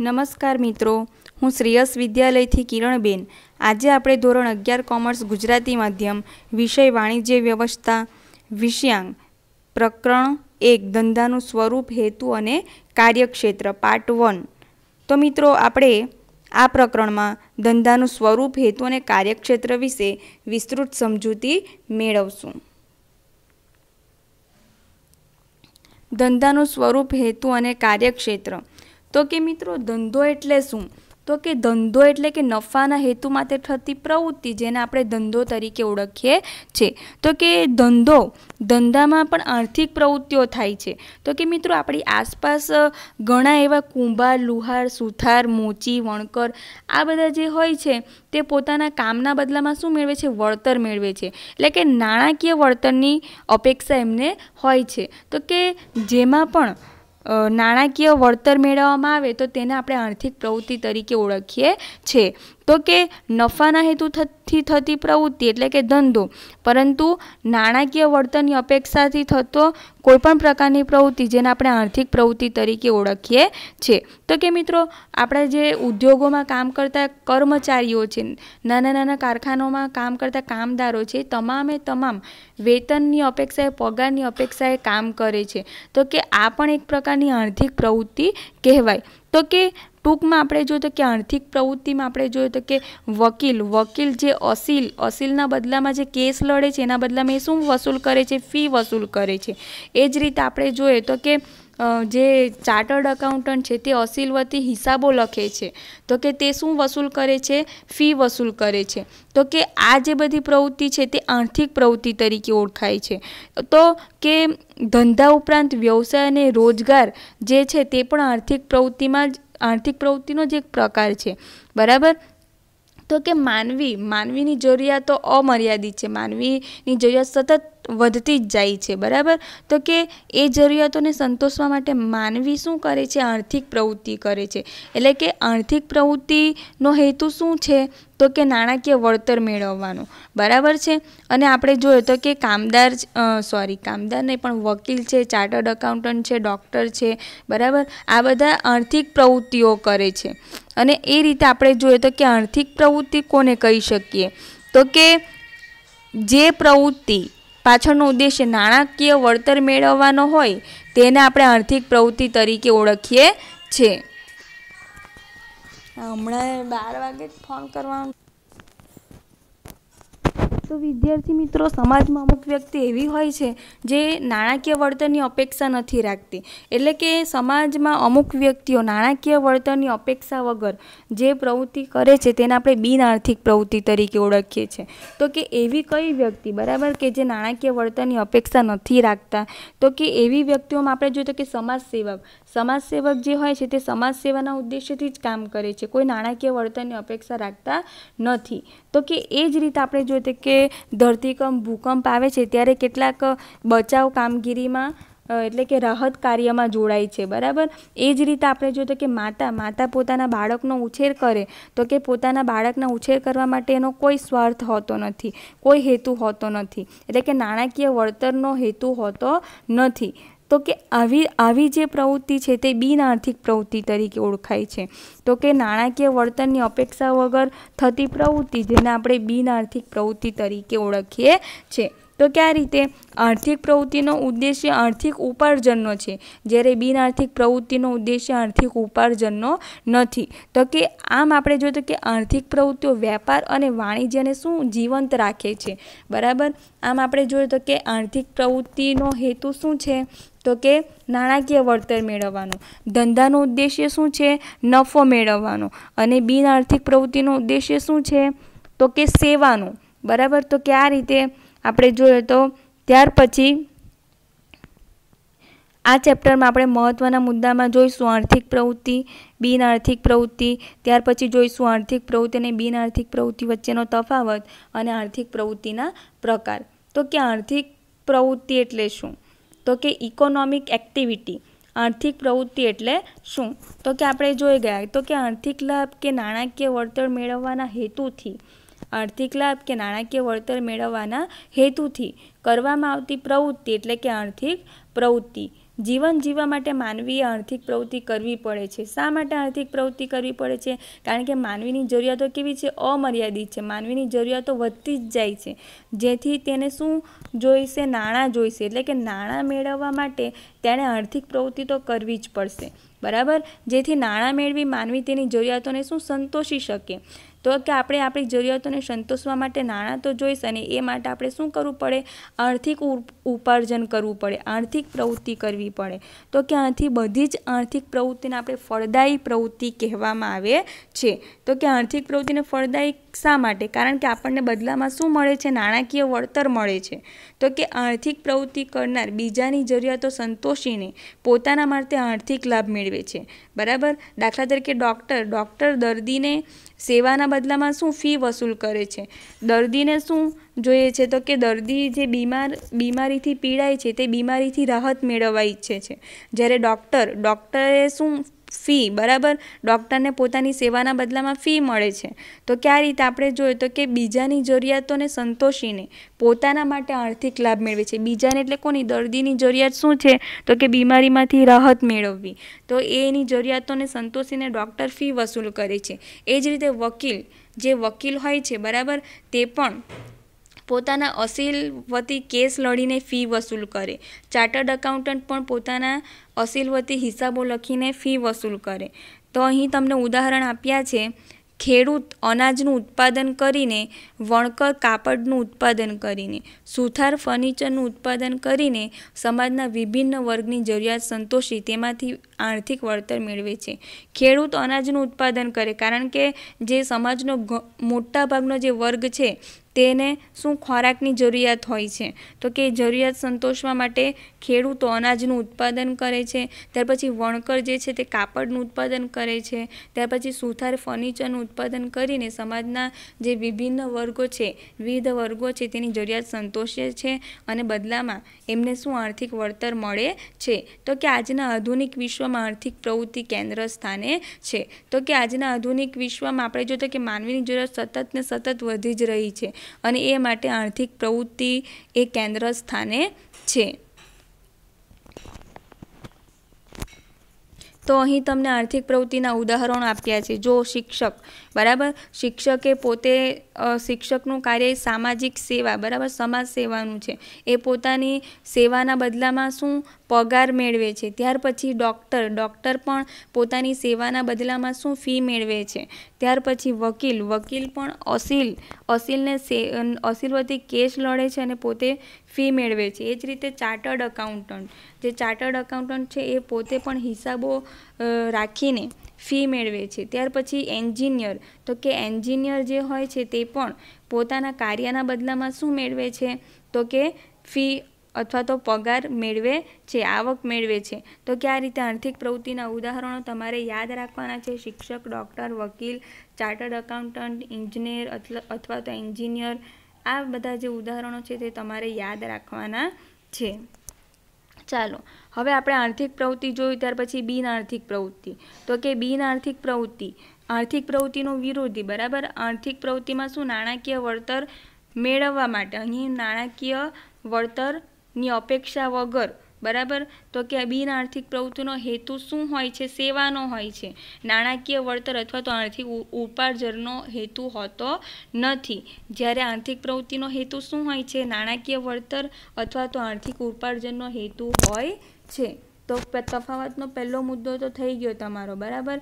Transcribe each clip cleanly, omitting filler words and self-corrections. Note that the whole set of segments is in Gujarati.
નમસ્કાર મિત્રો, હું શ્રેયસ વિદ્યાલયથી કિરણબેન. આજે આપણે ધોરણ 11 કોમર્સ ગુજરાતી માધ્યમ વિષય વાણિજ્ય વ્યવસ્થા વિષયાંક પ્રકરણ 1 ધંધાનું સ્વરૂપ, હેતુ અને કાર્યક્ષેત્ર પાર્ટ 1. તો મિત્રો આપણે આ પ્રકરણમાં ધંધાનું સ્વરૂપ, હેતુ અને કાર્યક્ષેત્ર વિશે વિસ્તૃત સમજૂતી મેળવશું. ધંધાનું સ્વરૂપ, હેતુ અને કાર્યક્ષેત્ર. તો કે મિત્રો ધંધો એટલે શું? તો કે ધંધો એટલે કે નફાના હેતુ માટે થતી પ્રવૃત્તિ, જેને આપણે ધંધો તરીકે ઓળખીએ છીએ. તો કે ધંધામાં પણ આર્થિક પ્રવૃત્તિઓ થાય છે. તો કે મિત્રો આપણી આસપાસ ઘણા એવા કુંભાર, લુહાર, સુથાર, મોચી, વણકર આ બધા જે હોય છે તે પોતાના કામના બદલામાં શું મેળવે છે? વળતર મેળવે છે. એટલે કે નાણાકીય વળતરની અપેક્ષા એમને હોય છે. તો કે જેમાં પણ નાણાકીય વળતર મેળવવામાં આવે તો તેને આપણે આર્થિક પ્રવૃત્તિ તરીકે ઓળખીએ છીએ. તો કે નફાના હેતુથી થતી પ્રવૃત્તિ એટલે કે ધંધો, પરંતુ નાણાકીય વળતરની અપેક્ષાથી થતો કોઈપણ પ્રકારની પ્રવૃત્તિ જેને આપણે આર્થિક પ્રવૃત્તિ તરીકે ઓળખીએ છીએ. તો કે મિત્રો આપણા જે ઉદ્યોગોમાં કામ કરતા કર્મચારીઓ છે, નાના નાના કારખાનાઓમાં કામ કરતા કામદારો છે, તમામે તમામ વેતનની અપેક્ષાએ, પગારની અપેક્ષાએ કામ કરે છે. તો કે આ પણ એક પ્રકારની આર્થિક પ્રવૃત્તિ કહેવાય. તો કે ટૂંકમાં આપણે જોઈએ તો કે આર્થિક પ્રવૃત્તિમાં આપણે જોઈએ તો કે વકીલ જે અસીલના બદલામાં જે કેસ લડે છે એના બદલામાં એ શું વસૂલ કરે છે? ફી વસૂલ કરે છે. એ જ રીતે આપણે જોઈએ તો કે જે ચાર્ટર્ડ એકાઉન્ટન્ટ છે તે અસીલ વતી હિસાબો લખે છે. તો કે તે શું વસૂલ કરે છે? ફી વસૂલ કરે છે. તો કે આ જે બધી પ્રવૃત્તિ છે તે આર્થિક પ્રવૃત્તિ તરીકે ઓળખાય છે. તો કે ધંધા ઉપરાંત વ્યવસાય અને રોજગાર જે છે તે પણ આર્થિક પ્રવૃત્તિનો જ એક પ્રકાર છે. બરાબર. તો કે માનવીની જરૂરિયાતો અમર્યાદિત છે. માનવીની જરૂરિયાત સતત વધતી જ જાય છે. બરાબર. તો કે એ જરૂરિયાતોને સંતોષવા માટે માનવી શું કરે છે? આર્થિક પ્રવૃત્તિ કરે છે. એટલે કે આર્થિક પ્રવૃત્તિનો હેતુ શું છે? તો કે નાણાકીય વળતર મેળવવાનું. બરાબર છે. અને આપણે જોઈએ તો કે કામદાર નહીં પણ વકીલ છે, ચાર્ટર્ડ એકાઉન્ટન્ટ છે, ડૉક્ટર છે, બરાબર, આ બધા આર્થિક પ્રવૃત્તિઓ કરે છે. અને એ રીતે આપણે જોઈએ તો કે આર્થિક પ્રવૃત્તિ કોને કહી શકીએ? તો કે જે પ્રવૃત્તિ પાછળનો ઉદ્દેશ્ય નાણાકીય વળતર મેળવવાનો હોય તેને આપણે આર્થિક પ્રવૃત્તિ તરીકે ઓળખીએ છીએ. હમણાં 12 વાગે ફોન કરવાનો. તો વિદ્યાર્થી મિત્રો, સમાજમાં અમુક વ્યક્તિ એવી હોય છે જે નાણાકીય વળતરની અપેક્ષા નથી રાખતી. એટલે કે સમાજમાં અમુક વ્યક્તિઓ નાણાકીય વળતરની અપેક્ષા વગર જે પ્રવૃત્તિ કરે છે તેને આપણે બિનઆર્થિક પ્રવૃત્તિ તરીકે ઓળખીએ છીએ. તો કે એવી કઈ વ્યક્તિ, બરાબર, કે જે નાણાકીય વળતરની અપેક્ષા નથી રાખતા? તો કે એવી વ્યક્તિઓમાં આપણે જોઈએ તો કે સમાજસેવક જે હોય છે તે સમાજ સેવાના ઉદ્દેશ્યથી જ કામ કરે છે. કોઈ નાણાકીય વળતરની અપેક્ષા રાખતા નથી. તો કે એ જ રીતે આપણે જોઈએ તો કે ધરતીકંપ, ભૂકંપ આવે છે ત્યારે કેટલાક બચાવ કામગીરીમાં એટલે કે રાહત કાર્યમાં જોડાય છે. બરાબર. એ જ રીતે આપણે જોઈએ તો કે માતા પોતાના બાળકનો ઉછેર કરે તો કે પોતાના બાળકના ઉછેર કરવા માટે એનો કોઈ સ્વાર્થ હોતો નથી, કોઈ હેતુ હોતો નથી. એટલે કે નાણાકીય વળતરનો હેતુ હોતો નથી. તો કે આવી જે પ્રવૃત્તિ છે તે બિનઆર્થિક પ્રવૃત્તિ તરીકે ઓળખાય છે. તો કે નાણાકીય વળતરની અપેક્ષા વગર થતી પ્રવૃત્તિ જેને આપણે બિનઆર્થિક પ્રવૃત્તિ તરીકે ઓળખીએ છીએ. તો કે આ રીતે આર્થિક પ્રવૃત્તિનો ઉદ્દેશ્ય આર્થિક ઉપાર્જનનો છે, જ્યારે બિનઆર્થિક પ્રવૃત્તિનો ઉદ્દેશ્ય આર્થિક ઉપાર્જનનો નથી. તો કે આમ આપણે જોઈએ તો કે આર્થિક પ્રવૃત્તિઓ વ્યાપાર અને વાણિજ્યને શું જીવંત રાખે છે. બરાબર. આમ આપણે જોઈએ તો કે આર્થિક પ્રવૃત્તિનો હેતુ શું છે? તો કે નાણાકીય વળતર મેળવવાનો. ધંધાનો ઉદ્દેશ્ય શું છે? નફો મેળવવાનો. અને બિનઆર્થિક પ્રવૃત્તિનો ઉદ્દેશ્ય શું છે? તો કે સેવાનો. બરાબર. તો કે આ રીતે આપણે જોઈએ તો ત્યાર પછી આ ચેપ્ટરમાં આપણે મહત્ત્વના મુદ્દામાં જોઈશું આર્થિક પ્રવૃત્તિ, બિનઆર્થિક પ્રવૃત્તિ, ત્યાર પછી જોઈશું આર્થિક પ્રવૃત્તિ અને બિનઆર્થિક પ્રવૃત્તિ વચ્ચેનો તફાવત અને આર્થિક પ્રવૃત્તિના પ્રકાર. તો કે આર્થિક પ્રવૃત્તિ એટલે શું? તો કે ઇકોનોમિક એક્ટિવિટી. આર્થિક પ્રવૃત્તિ એટલે શું? તો કે આપણે જોઈ ગયા તો કે આર્થિક લાભ કે નાણાકીય વળતર મેળવવાના હેતુથી કરવામાં આવતી પ્રવૃત્તિ એટલે કે આર્થિક પ્રવૃત્તિ. જીવન જીવવા માટે માનવીએ આર્થિક પ્રવૃત્તિ કરવી પડે છે. શા માટે આર્થિક પ્રવૃત્તિ કરવી પડે છે? કારણ કે માનવીની જરૂરિયાતો કેવી છે? અમર્યાદિત છે. માનવીની જરૂરિયાતો વધતી જ જાય છે, જેથી તેને શું જોઈશે? નાણાં જોઈશે. એટલે કે નાણાં મેળવવા માટે તેણે આર્થિક પ્રવૃત્તિ તો કરવી જ પડશે, બરાબર? જેથી નાણાં મેળવી માનવી તેની જરૂરિયાતોને શું સંતોષી શકે. તો કે આપણે આપણી જરૂરિયાતોને સંતોષવા માટે નાણાં તો જોઈશે, અને એ માટે આપણે શું કરવું પડે? આર્થિક ઉપાર્જન કરવું પડે, આર્થિક પ્રવૃત્તિ કરવી પડે. તો કે આથી બધી જ આર્થિક પ્રવૃત્તિને આપણે ફળદાયી પ્રવૃત્તિ કહેવામાં આવે છે. તો કે આર્થિક પ્રવૃત્તિને ફળદાયી શા માટે? કારણ કે આપણને બદલામાં શું મળે છે? નાણાકીય વળતર મળે છે. તો કે આર્થિક પ્રવૃત્તિ કરનાર બીજાની જરૂરિયાતો સંતોષીને પોતાના માટે આર્થિક લાભ મેળવે છે, બરાબર? દાખલા તરીકે ડૉક્ટર દર્દીને સેવાના બદલામાં શું ફી વસૂલ કરે છે? દર્દીને શું જોઈએ છે? તો કે દર્દી જે બીમારીથી પીડાય છે તે બીમારીથી રાહત મેળવવા ઈચ્છે છે. જ્યારે ડૉક્ટરે શું ફી, બરાબર? ડૉક્ટરને પોતાની સેવાના બદલામાં ફી મળે છે. તો કે આ રીતે આપણે જોઈએ તો કે બીજાની જરૂરિયાતોને સંતોષીને પોતાના માટે આર્થિક લાભ મેળવે છે. બીજાને એટલે કોની? દર્દીની જરૂરિયાત શું છે? તો કે બીમારીમાંથી રાહત મેળવવી. તો એની જરૂરિયાતોને સંતોષીને ડૉક્ટર ફી વસૂલ કરે છે. એ જ રીતે વકીલ હોય છે, બરાબર? તે પણ પોતાના અસીલ વતી કેસ લડીને ફી વસૂલ કરે. ચાર્ટર્ડ એકાઉન્ટન્ટ પણ પોતાના અસીલ વતી હિસાબો લખીને ફી વસૂલ કરે. તો અહીં તમને ઉદાહરણ આપ્યા છે. ખેડૂત અનાજનું ઉત્પાદન કરીને, વણકર કાપડનું ઉત્પાદન કરીને, સુથાર ફર્નિચરનું ઉત્પાદન કરીને સમાજના વિભિન્ન વર્ગની જરૂરિયાત સંતોષી તેમાંથી આર્થિક વળતર મેળવે છે. ખેડૂત અનાજનું ઉત્પાદન કરે, કારણ કે જે સમાજનો મોટા ભાગનો જે વર્ગ છે તેને શું ખોરાકની જરૂરિયાત હોય છે. તો કે જરૂરિયાત સંતોષવા માટે ખેડૂતો અનાજનું ઉત્પાદન કરે છે. ત્યાર પછી વણકર જે છે તે કાપડનું ઉત્પાદન કરે છે. ત્યાર પછી સુથાર ફર્નિચરનું ઉત્પાદન કરીને સમાજના જે વિભિન્ન વર્ગો છે, વિવિધ વર્ગો છે તેની જરૂરિયાત સંતોષે છે, અને બદલામાં એમને શું આર્થિક વળતર મળે છે. તો કે આજના આધુનિક વિશ્વમાં આર્થિક પ્રવૃત્તિ કેન્દ્ર સ્થાને છે. તો કે આજના આધુનિક વિશ્વમાં આપણે જોઈએ તો કે માનવીની જરૂરિયાત સતત ને સતત વધી જ રહી છે, અને એ માટે આર્થિક પ્રવૃત્તિ એ કેન્દ્ર સ્થાને છે. તો અહીં તમને આર્થિક પ્રવૃત્તિના ઉદાહરણો આપ્યા છે. જો શિક્ષક, બરાબર? શિક્ષકે પોતે શિક્ષકનું કાર્ય સામાજિક સેવા, બરાબર? સમાજ સેવાનું છે. એ પોતાની સેવાના બદલામાં શું પગાર મેળવે છે. ત્યાર પછી ડૉક્ટર પણ પોતાની સેવાના બદલામાં શું ફી મેળવે છે. ત્યાર પછી વકીલ પણ અસીલ વતી કેસ લડે છે અને પોતે ફી મેળવે છે. એ જ રીતે ચાર્ટર્ડ એકાઉન્ટન્ટ છે એ પોતે પણ હિસાબો રાખીને ફી મેળવે છે. ત્યાર પછી એન્જિનિયર, તો કે એન્જિનિયર જે હોય છે તે પણ પોતાના કાર્યના બદલામાં શું મેળવે છે? તો કે ફી અથવા તો પગાર મેળવે છે, આવક મેળવે છે. તો કે આ રીતે આર્થિક પ્રવૃત્તિના ઉદાહરણો તમારે યાદ રાખવાના છે. શિક્ષક, ડૉક્ટર, વકીલ, ચાર્ટર્ડ એકાઉન્ટન્ટ, ઇજનેર અથવા તો એન્જિનિયર, આ બધા જે ઉદાહરણો છે તે તમારે યાદ રાખવાના છે. ચાલો, હવે આપણે આર્થિક પ્રવૃત્તિ જોયું. ત્યાર પછી બિન આર્થિક પ્રવૃત્તિ. તો કે બિન આર્થિક પ્રવૃત્તિ આર્થિક પ્રવૃત્તિનો વિરોધી, બરાબર? આર્થિક પ્રવૃત્તિમાં શું નાણાકીય વળતર મેળવવા માટે, અહીં નાણાકીય વળતરની અપેક્ષા વગર, બરાબર? તો કે બિન આર્થિક પ્રવૃત્તિનો હેતુ શું હોય છે? સેવાનો હોય છે. નાણાકીય વળતર અથવા તો આર્થિક ઉપાર્જનનો હેતુ હોતો નથી. જ્યારે આર્થિક પ્રવૃત્તિનો હેતુ શું હોય છે? નાણાકીય વળતર અથવા તો આર્થિક ઉપાર્જનનો હેતુ હોય છે. તો તફાવતનો પહેલો મુદ્દો તો થઈ ગયો તમારો, બરાબર?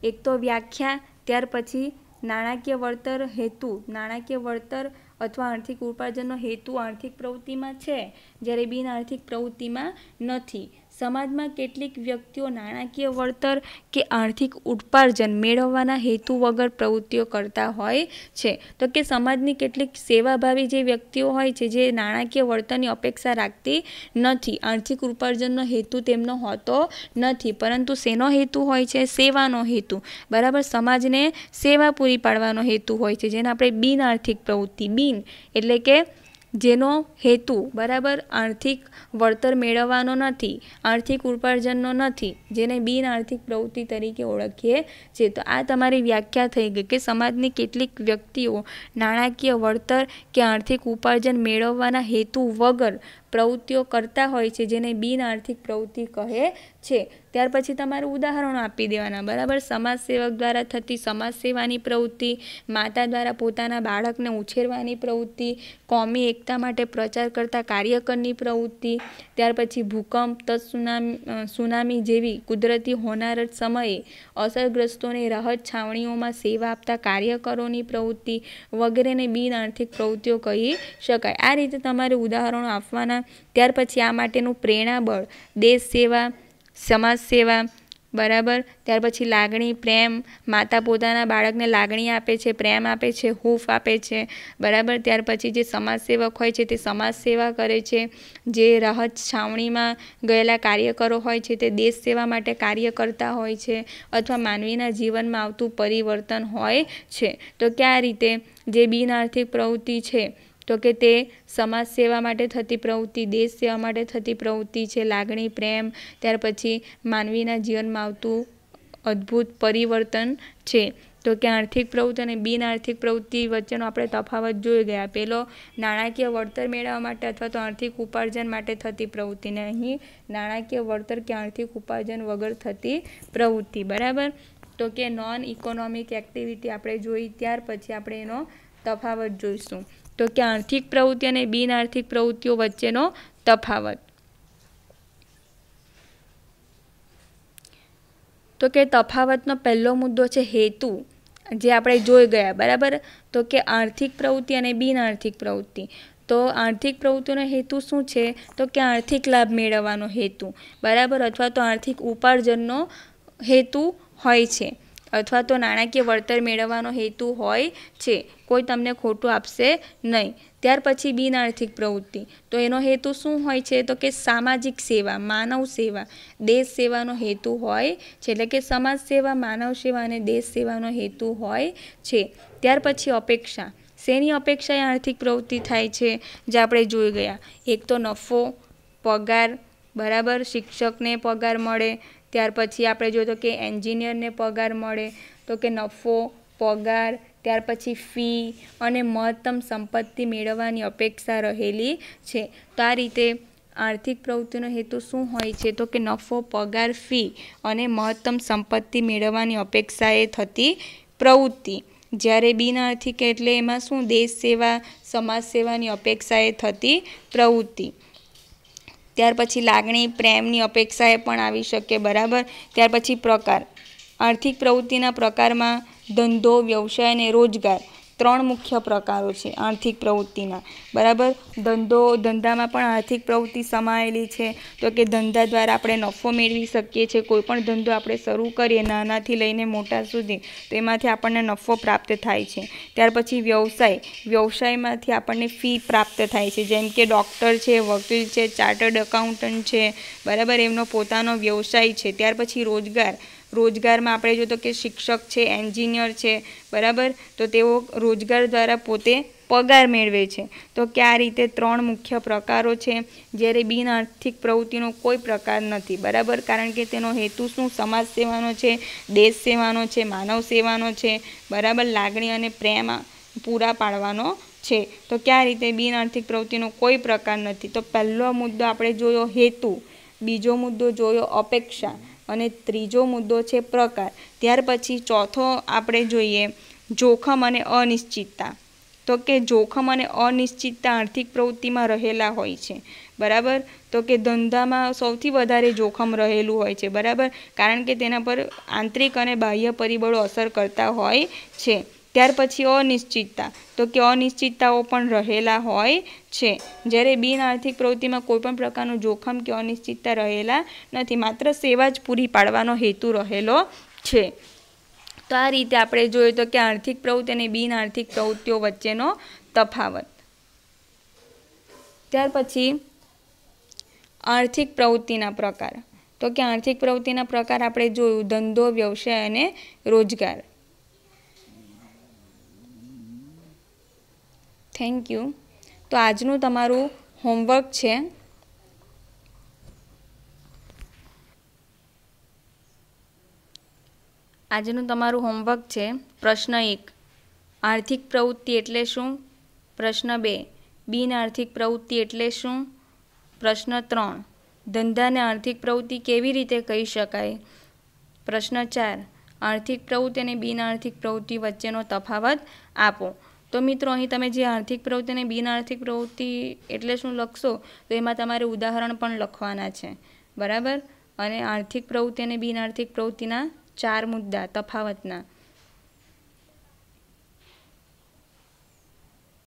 એક તો વ્યાખ્યા, ત્યાર પછી નાણાકીય વળતર હેતુ. નાણાકીય વળતર અથવા આર્થિક ઉપાર્જનનો હેતુ આર્થિક પ્રવૃત્તિમાં છે, જ્યારે બિન આર્થિક પ્રવૃત્તિમાં નથી. સમાજમાં કેટલીક વ્યક્તિઓ નાણાકીય વળતર કે આર્થિક ઉપાર્જન મેળવવાના હેતુ વગર પ્રવૃત્તિઓ કરતા હોય છે. તો કે સમાજની કેટલીક સેવાભાવી જે વ્યક્તિઓ હોય છે જે નાણાકીય વળતરની અપેક્ષા રાખતી નથી. આર્થિક ઉપાર્જનનો હેતુ તેમનો હોતો નથી, પરંતુ શેનો હેતુ હોય છે? સેવાનો હેતુ, બરાબર? સમાજને સેવા પૂરી પાડવાનો હેતુ હોય છે, જેને આપણે બિન આર્થિક પ્રવૃત્તિ, બિન એટલે કે જેનો હેતુ, બરાબર, આર્થિક વળતર મેળવવાનો નથી, આર્થિક ઉપાર્જનનો નથી, જેને બિન આર્થિક પ્રવૃત્તિ તરીકે ઓળખીએ છીએ. તો આ તમારી વ્યાખ્યા થઈ ગઈ કે સમાજની કેટલીક વ્યક્તિઓ નાણાકીય વળતર કે આર્થિક ઉપાર્જન મેળવવાના હેતુ વગર પ્રવૃત્તિઓ કરતા હોય છે જેને બિન આર્થિક પ્રવૃત્તિ કહે છે. ત્યાર પછી તમારે ઉદાહરણો આપી દેવાના, બરાબર. સમાજ સેવક દ્વારા થતી સમાજ સેવાની પ્રવૃત્તિ, માતા દ્વારા પોતાના બાળકને ઉછેરવાની પ્રવૃત્તિ, કોમી એકતા માટે પ્રચાર કરતા કાર્યકરની પ્રવૃત્તિ, ત્યાર પછી ભૂકંપ, સુનામી જેવી કુદરતી હોનારત સમયે અસરગ્રસ્તોને રાહત છાવણીઓમાં સેવા આપતા કાર્યકરોની પ્રવૃત્તિ વગેરેને બિન આર્થિક પ્રવૃત્તિઓ કહી શકાય. આ રીતે તમારે ઉદાહરણો આપવાના. ત્યાર પછી આ માટેનું પ્રેરણાબળ, દેશ સેવા, સમાજ સેવા, બરાબર. ત્યાર પછી લાગણી, પ્રેમ, માતા પોતાના બાળકને લાગણી આપે છે, પ્રેમ આપે છે, હૂંફ આપે છે, બરાબર. ત્યાર પછી જે સમાજ સેવક હોય છે તે સમાજ સેવા કરે છે, જે રાહત છાવણીમાં ગયેલા કાર્યકરો હોય છે તે દેશ સેવા માટે કાર્ય કરતા હોય છે અથવા માનવીના જીવનમાં આવતું પરિવર્તન હોય છે. તો કે આ રીતે જે બિન આર્થિક પ્રવૃત્તિ છે તો કે તે સમાજ સેવા માટે થતી પ્રવૃત્તિ, દેશ સેવા માટે થતી પ્રવૃત્તિ છે, લાગણી, પ્રેમ, ત્યાર પછી માનવીના જીવનમાં આવતું અદ્ભુત પરિવર્તન છે. તો કે આર્થિક પ્રવૃત્તિ અને બિન આર્થિક પ્રવૃત્તિ વચ્ચેનો આપણે તફાવત જોઈ ગયા. પહેલો નાણાકીય વળતર મેળવવા માટે અથવા તો આર્થિક ઉપાર્જન માટે થતી પ્રવૃત્તિને અહીં નાણાકીય વળતર કે આર્થિક ઉપાર્જન વગર થતી પ્રવૃત્તિ, બરાબર. તો કે નોન ઇકોનોમિક એક્ટિવિટી આપણે જોઈ, ત્યાર પછી આપણે એનો તફાવત જોઈશું. તો કે આર્થિક પ્રવૃત્તિ અને બિન આર્થિક પ્રવૃત્તિઓ વચ્ચેનો તફાવત. તો કે તફાવતનો પહેલો મુદ્દો છે હેતુ, જે આપણે જોઈ ગયા, બરાબર. તો કે આર્થિક પ્રવૃત્તિ અને બિન આર્થિક પ્રવૃત્તિ. તો આર્થિક પ્રવૃત્તિનો હેતુ શું છે? તો કે આર્થિક લાભ મેળવવાનો હેતુ, બરાબર, અથવા તો આર્થિક ઉપાર્જનનો હેતુ હોય છે, અથવા તો નાણાકીય વળતર મેળવવાનો હેતુ હોય છે. કોઈ તમને ખોટું આપશે નહીં. ત્યાર પછી બિન આર્થિક પ્રવૃત્તિ, તો એનો હેતુ શું હોય છે? તો કે સામાજિક સેવા, માનવ સેવા, દેશ સેવાનો હેતુ હોય છે. એટલે કે સમાજ સેવા, માનવ સેવા અને દેશ સેવાનો હેતુ હોય છે. ત્યાર પછી અપેક્ષા. શેની અપેક્ષા એ આર્થિક પ્રવૃત્તિ થાય છે? જે આપણે જોઈ ગયા. એક તો નફો, પગાર, બરાબર, શિક્ષકને પગાર મળે. ત્યાર પછી આપણે જોઈએ તો કે એન્જિનિયરને પગાર મળે. તો કે નફો, પગાર, ત્યાર પછી ફી અને મહત્તમ સંપત્તિ મેળવવાની અપેક્ષા રહેલી છે. તો આ રીતે આર્થિક પ્રવૃત્તિનો હેતુ શું હોય છે? તો કે નફો, પગાર, ફી અને મહત્તમ સંપત્તિ મેળવવાની અપેક્ષાએ થતી પ્રવૃત્તિ. જ્યારે બિન આર્થિક એટલે એમાં શું? દેશ સેવા, સમાજ સેવાની અપેક્ષાએ થતી પ્રવૃત્તિ. ત્યાર પછી લાગણી, પ્રેમની અપેક્ષાએ પણ આવી શકે, બરાબર. ત્યાર પછી પ્રકાર. આર્થિક પ્રવૃત્તિના પ્રકારમાં ધંધો, વ્યવસાય અને રોજગાર 3 મુખ્ય પ્રકારો છે આર્થિક પ્રવૃત્તિના, બરાબર. ધંધામાં પણ આર્થિક પ્રવૃત્તિ સમાયેલી છે. તો કે ધંધા દ્વારા આપણે નફો મેળવી શકીએ છીએ. કોઈ પણ ધંધો આપણે શરૂ કરીએ નાનાથી લઈને મોટા સુધી, તો એમાંથી આપણને નફો પ્રાપ્ત થાય છે. ત્યાર પછી વ્યવસાય. વ્યવસાયમાંથી આપણને ફી પ્રાપ્ત થાય છે. જેમ કે ડૉક્ટર છે, વકીલ છે, ચાર્ટર્ડ એકાઉન્ટન્ટ છે, બરાબર, એમનો પોતાનો વ્યવસાય છે. ત્યાર પછી રોજગાર. રોજગારમાં આપણે જોઈએ તો કે શિક્ષક છે, એન્જિનિયર છે, બરાબર, તો તેઓ રોજગાર દ્વારા પોતે પગાર મેળવે છે. તો કે આ રીતે 3 મુખ્ય પ્રકારો છે. જ્યારે બિન આર્થિક પ્રવૃત્તિનો કોઈ પ્રકાર નથી, બરાબર, કારણ કે તેનો હેતુ શું? સમાજ સેવાનો છે, દેશ સેવાનો છે, માનવ સેવાનો છે, બરાબર, લાગણી અને પ્રેમ પૂરા પાડવાનો છે. તો કે આ રીતે બિન આર્થિક પ્રવૃત્તિનો કોઈ પ્રકાર નથી. તો પહેલો મુદ્દો આપણે જોયો હેતુ, બીજો મુદ્દો જોયો અપેક્ષા અને ત્રીજો મુદ્દો છે પ્રકાર. ત્યાર પછી ચોથો આપણે જોઈએ જોખમ અને અનિશ્ચિતતા. તો કે જોખમ અને અનિશ્ચિતતા આર્થિક પ્રવૃત્તિમાં રહેલા હોય છે, બરાબર. તો કે ધંધામાં સૌથી વધારે જોખમ રહેલું હોય છે, બરાબર, કારણ કે તેના પર આંતરિક અને બાહ્ય પરિબળો અસર કરતા હોય છે. ત્યાર પછી અનિશ્ચિતતા. તો કે અનિશ્ચિતતાઓ પણ રહેલા હોય છે. જ્યારે બિન આર્થિક પ્રવૃત્તિમાં કોઈપણ પ્રકારનું જોખમ કે અનિશ્ચિતતા રહેલા નથી, માત્ર સેવા જ પૂરી પાડવાનો હેતુ રહેલો છે. તો આ રીતે આપણે જોઈએ તો કે આર્થિક પ્રવૃત્તિ અને બિન આર્થિક પ્રવૃત્તિઓ વચ્ચેનો તફાવત. ત્યાર પછી આર્થિક પ્રવૃત્તિના પ્રકાર. તો કે આર્થિક પ્રવૃત્તિના પ્રકાર આપણે જોયું ધંધો, વ્યવસાય અને રોજગાર. Thank you. તો આજનું તમારું હોમવર્ક છે પ્રશ્ન 1, આર્થિક પ્રવૃત્તિ એટલે શું? પ્રશ્ન 2, બિન આર્થિક પ્રવૃત્તિ એટલે શું? પ્રશ્ન 3, ધંધાને આર્થિક પ્રવૃત્તિ કેવી રીતે કહી શકાય? પ્રશ્ન 4, આર્થિક પ્રવૃત્તિ અને બિનઆર્થિક પ્રવૃત્તિ વચ્ચેનો તફાવત આપો. તો મિત્રો અહીં તમે જે આર્થિક પ્રવૃત્તિ અને બિનઆર્થિક પ્રવૃત્તિ એટલે શું લખશો તો એમાં તમારે ઉદાહરણ પણ લખવાના છે, બરાબર. અને આર્થિક પ્રવૃત્તિ અને બિનઆર્થિક પ્રવૃત્તિના 4 મુદ્દા તફાવતના